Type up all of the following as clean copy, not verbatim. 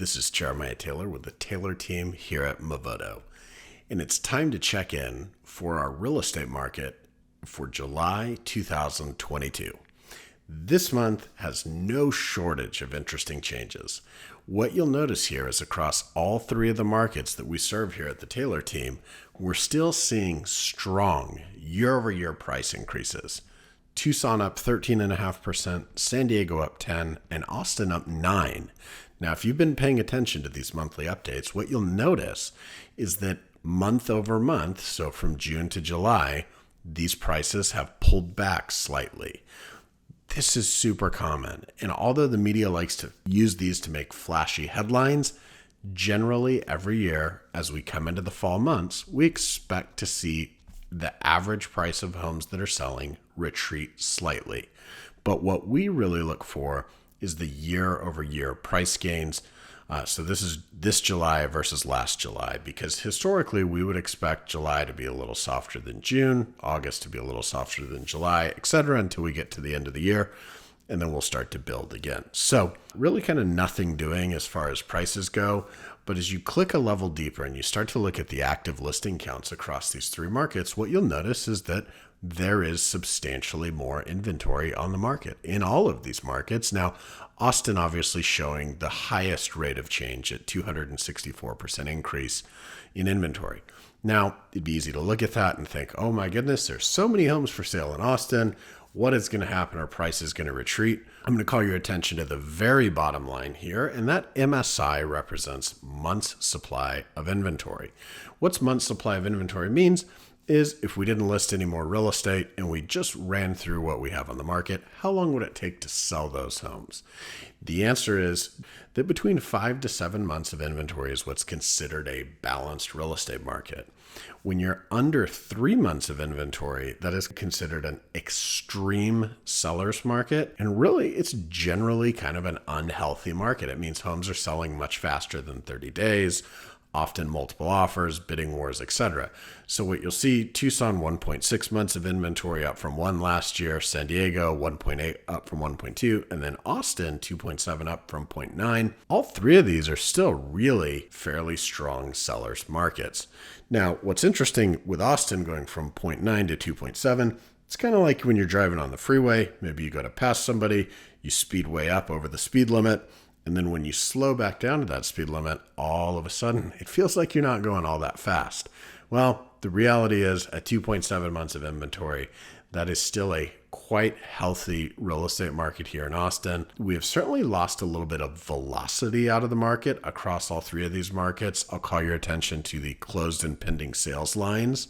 This is Jerimiah Taylor with the Taylor team here at Movoto. And it's time to check in for our real estate market for July 2022. This month has no shortage of interesting changes. What you'll notice here is across all three of the markets that we serve here at the Taylor team, we're still seeing strong year-over-year price increases. Tucson up 13.5%, San Diego up 10%, and Austin up 9%. Now, if you've been paying attention to these monthly updates, what you'll notice is that month over month, so from June to July, these prices have pulled back slightly. This is super common, and although the media likes to use these to make flashy headlines, generally every year as we come into the fall months, we expect to see the average price of homes that are selling retreat slightly. But what we really look for is the year-over-year price gains. So this is this July versus last July, because historically we would expect July to be a little softer than June, August to be a little softer than July, etc., until we get to the end of the year, and then we'll start to build again. So really kind of nothing doing as far as prices go. But as you click a level deeper and you start to look at the active listing counts across these three markets, what you'll notice is that there is substantially more inventory on the market in all of these markets. Now, Austin obviously showing the highest rate of change at 264% increase in inventory. Now, it'd be easy to look at that and think, oh my goodness, there's so many homes for sale in Austin. What is going to happen? Our price is going to retreat. I'm going to call your attention to the very bottom line here, and that MSI represents months supply of inventory. What's months supply of inventory means is if we didn't list any more real estate and we just ran through what we have on the market, how long would it take to sell those homes? The answer is that between 5 to 7 months of inventory is what's considered a balanced real estate market. When you're under 3 months of inventory, that is considered an extreme seller's market. And really, it's generally kind of an unhealthy market. It means homes are selling much faster than 30 days. Often multiple offers, bidding wars, etc. So what you'll see, Tucson 1.6 months of inventory up from 1 last year, San Diego 1.8 up from 1.2, and then Austin 2.7 up from 0.9. All three of these are still really fairly strong sellers markets. Now, what's interesting with Austin going from 0.9 to 2.7, it's kind of like when you're driving on the freeway, maybe you go to pass somebody, you speed way up over the speed limit, and then when you slow back down to that speed limit, all of a sudden, it feels like you're not going all that fast. Well, the reality is at 2.7 months of inventory, that is still a quite healthy real estate market here in Austin. We have certainly lost a little bit of velocity out of the market across all three of these markets. I'll call your attention to the closed and pending sales lines.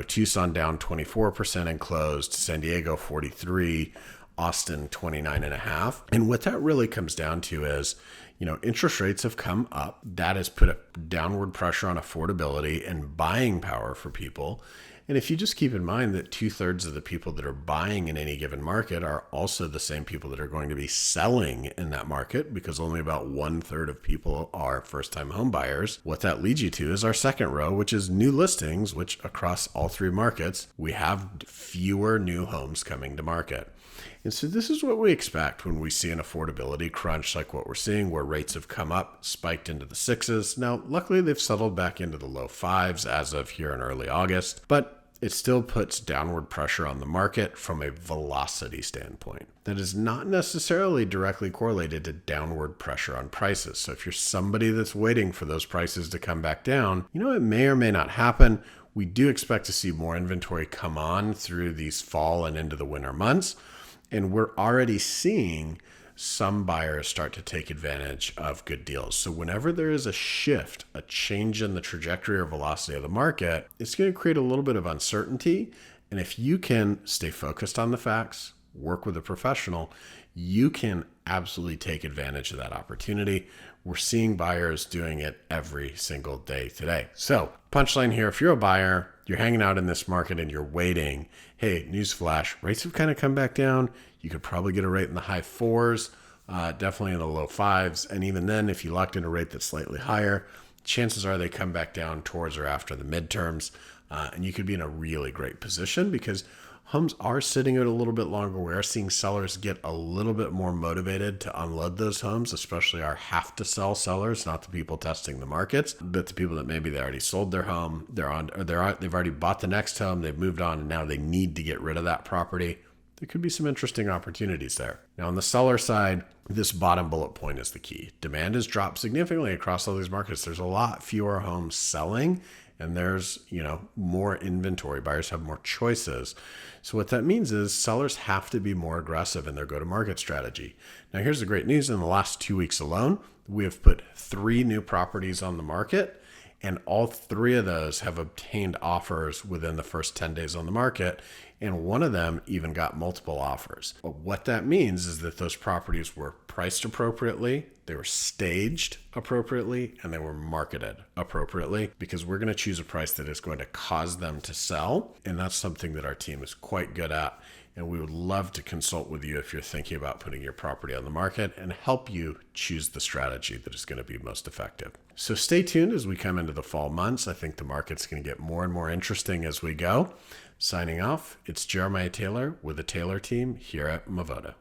Tucson down 24% and closed, San Diego 43%. Austin 29.5. And what that really comes down to is, interest rates have come up. That has put a downward pressure on affordability and buying power for people. And if you just keep in mind that 2/3 of the people that are buying in any given market are also the same people that are going to be selling in that market, because only about 1/3 of people are first-time home buyers, what that leads you to is our second row, which is new listings, which across all three markets, we have fewer new homes coming to market. And so this is what we expect when we see an affordability crunch like what we're seeing, where rates have come up, spiked into the 6s. Now, luckily, they've settled back into the low 5s as of here in early August, but it still puts downward pressure on the market from a velocity standpoint. That is not necessarily directly correlated to downward pressure on prices. So if you're somebody that's waiting for those prices to come back down, it may or may not happen. We do expect to see more inventory come on through these fall and into the winter months. And we're already seeing some buyers start to take advantage of good deals. So whenever there is a shift, a change in the trajectory or velocity of the market, it's going to create a little bit of uncertainty. And if you can stay focused on the facts, work with a professional, you can absolutely take advantage of that opportunity. We're seeing buyers doing it every single day today. So punchline here, if you're a buyer, you're hanging out in this market and you're waiting, hey, newsflash, rates have kind of come back down. You could probably get a rate in the high 4s, definitely in the low 5s. And even then, if you locked in a rate that's slightly higher, chances are they come back down towards or after the midterms. And you could be in a really great position because Homes are sitting at a little bit longer. We are seeing sellers get a little bit more motivated to unload those homes, especially our have to sell sellers, not the people testing the markets, but the people that maybe they already sold their home, they've already bought the next home, they've moved on, and now they need to get rid of that property. There could be some interesting opportunities there. Now, on the seller side, this bottom bullet point is the key. Demand has dropped significantly across all these markets. There's a lot fewer homes selling, and there's, more inventory. Buyers have more choices. So what that means is sellers have to be more aggressive in their go-to-market strategy. Now, here's the great news. In the last 2 weeks alone, we have put 3 new properties on the market, and all 3 of those have obtained offers within the first 10 days on the market, and one of them even got multiple offers. But what that means is that those properties were priced appropriately, they were staged appropriately, and they were marketed appropriately, because we're going to choose a price that is going to cause them to sell. And that's something that our team is quite good at. And we would love to consult with you if you're thinking about putting your property on the market and help you choose the strategy that is going to be most effective. So stay tuned as we come into the fall months. I think the market's going to get more and more interesting as we go. Signing off, it's Jerimiah Taylor with the Taylor team here at Movoto.